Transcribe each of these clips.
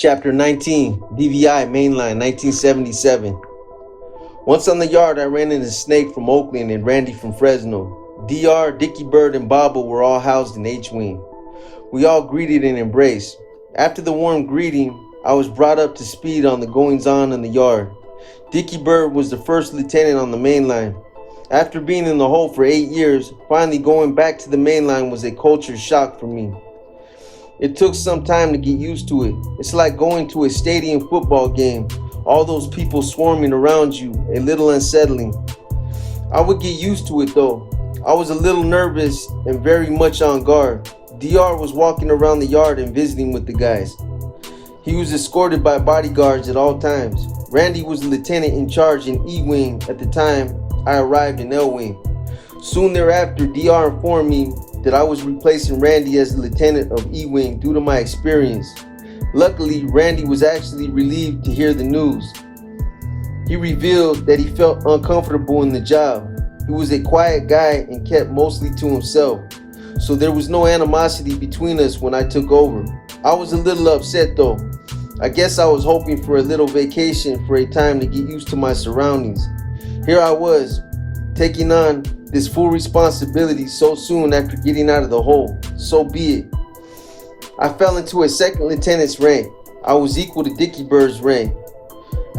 Chapter 19, DVI Mainline, 1977. Once on the yard, I ran into Snake from Oakland and Randy from Fresno. DR, Dickie Bird, and Baba were all housed in H-Wing. We all greeted and embraced. After the warm greeting, I was brought up to speed on the goings-on in the yard. Dickie Bird was the first lieutenant on the mainline. After being in the hole for 8 years, finally going back to the mainline was a culture shock for me. It took some time to get used to it. It's like going to a stadium football game, all those people swarming around you, a little unsettling. I would get used to it though. I was a little nervous and very much on guard. DR was walking around the yard and visiting with the guys. He was escorted by bodyguards at all times. Randy was the lieutenant in charge in E-Wing at the time I arrived in L-Wing. Soon thereafter, DR informed me that I was replacing Randy as the lieutenant of E-Wing due to my experience. Luckily, Randy was actually relieved to hear the news. He revealed that he felt uncomfortable in the job. He was a quiet guy and kept mostly to himself, so there was no animosity between us when I took over. I was a little upset though. I guess I was hoping for a little vacation for a time to get used to my surroundings. Here I was, taking on this full responsibility so soon after getting out of the hole. So be it. I fell into a second lieutenant's rank. I was equal to Dickie Bird's rank.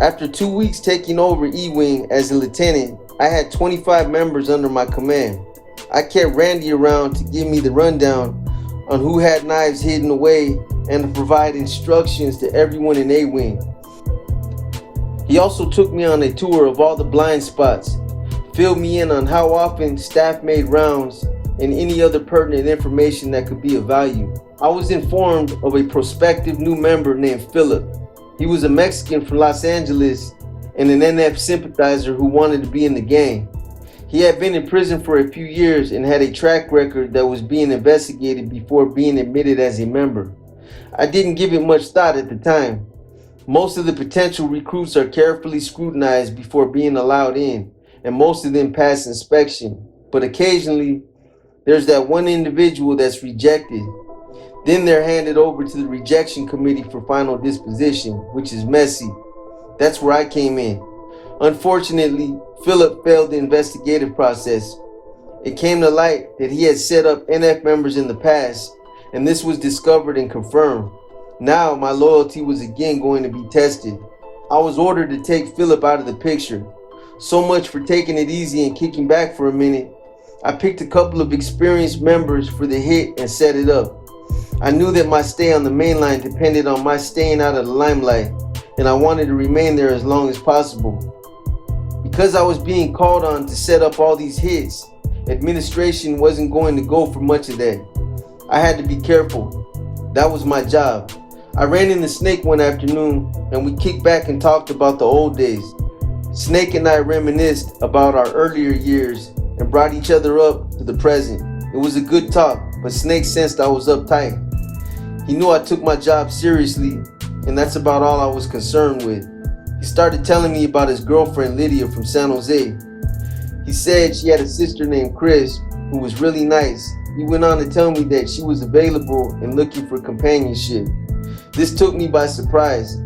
After 2 weeks taking over E-Wing as a lieutenant, I had 25 members under my command. I kept Randy around to give me the rundown on who had knives hidden away and to provide instructions to everyone in A-Wing. He also took me on a tour of all the blind spots, filled me in on how often staff made rounds and any other pertinent information that could be of value. I was informed of a prospective new member named Philip. He was a Mexican from Los Angeles and an NF sympathizer who wanted to be in the gang. He had been in prison for a few years and had a track record that was being investigated before being admitted as a member. I didn't give it much thought at the time. Most of the potential recruits are carefully scrutinized before being allowed in, and most of them pass inspection. But occasionally, there's that one individual that's rejected. Then they're handed over to the rejection committee for final disposition, which is messy. That's where I came in. Unfortunately, Philip failed the investigative process. It came to light that he had set up NF members in the past, and this was discovered and confirmed. Now my loyalty was again going to be tested. I was ordered to take Philip out of the picture. So much for taking it easy and kicking back for a minute. I picked a couple of experienced members for the hit and set it up. I knew that my stay on the mainline depended on my staying out of the limelight, and I wanted to remain there as long as possible. Because I was being called on to set up all these hits, administration wasn't going to go for much of that. I had to be careful. That was my job. I ran into Snake one afternoon and we kicked back and talked about the old days. Snake and I reminisced about our earlier years and brought each other up to the present. It was a good talk, but Snake sensed I was uptight. He knew I took my job seriously, and that's about all I was concerned with. He started telling me about his girlfriend Lydia from San Jose. He said she had a sister named Chris who was really nice. He went on to tell me that she was available and looking for companionship. This took me by surprise.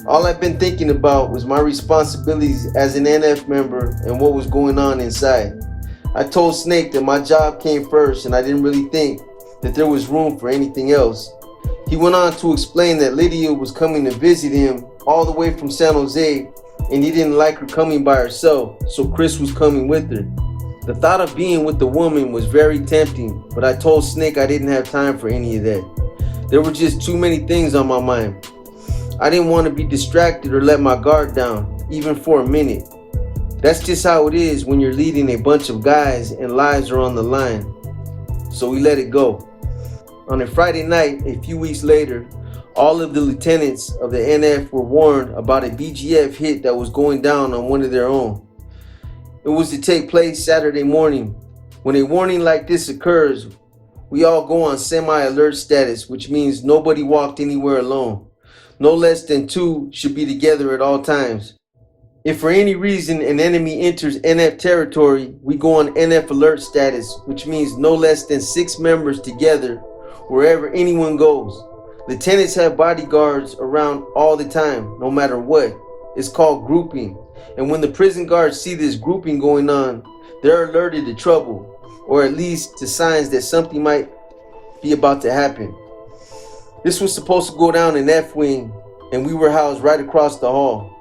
All I've been thinking about was my responsibilities as an NF member and what was going on inside. I told Snake that my job came first and I didn't really think that there was room for anything else. He went on to explain that Lydia was coming to visit him all the way from San Jose and he didn't like her coming by herself, so Chris was coming with her. The thought of being with the woman was very tempting, but I told Snake I didn't have time for any of that. There were just too many things on my mind. I didn't want to be distracted or let my guard down, even for a minute. That's just how it is when you're leading a bunch of guys and lives are on the line. So we let it go. On a Friday night, a few weeks later, all of the lieutenants of the NF were warned about a BGF hit that was going down on one of their own. It was to take place Saturday morning. When a warning like this occurs, we all go on semi-alert status, which means nobody walked anywhere alone. No less than 2 should be together at all times. If for any reason an enemy enters NF territory, we go on NF alert status, which means no less than 6 members together wherever anyone goes. Lieutenants have bodyguards around all the time, no matter what. It's called grouping. And when the prison guards see this grouping going on, they're alerted to trouble, or at least to signs that something might be about to happen. This was supposed to go down in F Wing, and we were housed right across the hall.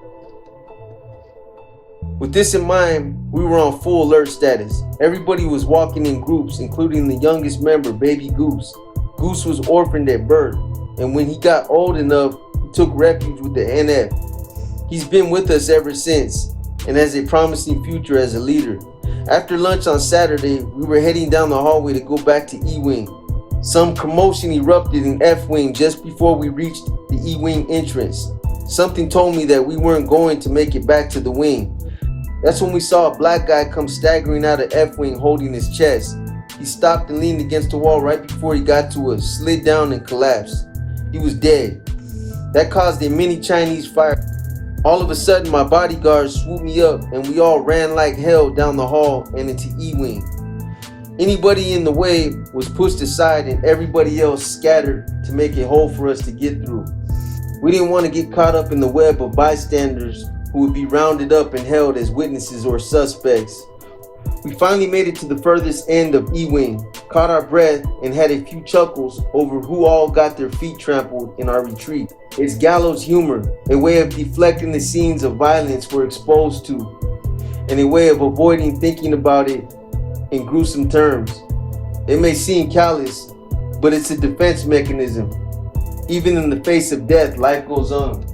With this in mind, we were on full alert status. Everybody was walking in groups, including the youngest member, Baby Goose. Goose was orphaned at birth, and when he got old enough, he took refuge with the NF. He's been with us ever since, and has a promising future as a leader. After lunch on Saturday, we were heading down the hallway to go back to E-Wing. Some commotion erupted in F-Wing just before we reached the E-Wing entrance. Something told me that we weren't going to make it back to the wing. That's when we saw a black guy come staggering out of F-Wing holding his chest. He stopped and leaned against the wall right before he got to us, slid down and collapsed. He was dead. That caused a mini Chinese fire. All of a sudden, my bodyguards swooped me up and we all ran like hell down the hall and into E-Wing. Anybody in the way was pushed aside and everybody else scattered to make a hole for us to get through. We didn't want to get caught up in the web of bystanders who would be rounded up and held as witnesses or suspects. We finally made it to the furthest end of E-Wing, caught our breath, and had a few chuckles over who all got their feet trampled in our retreat. It's gallows humor, a way of deflecting the scenes of violence we're exposed to, and a way of avoiding thinking about it in gruesome terms. It may seem callous, but it's a defense mechanism. Even in the face of death, life goes on.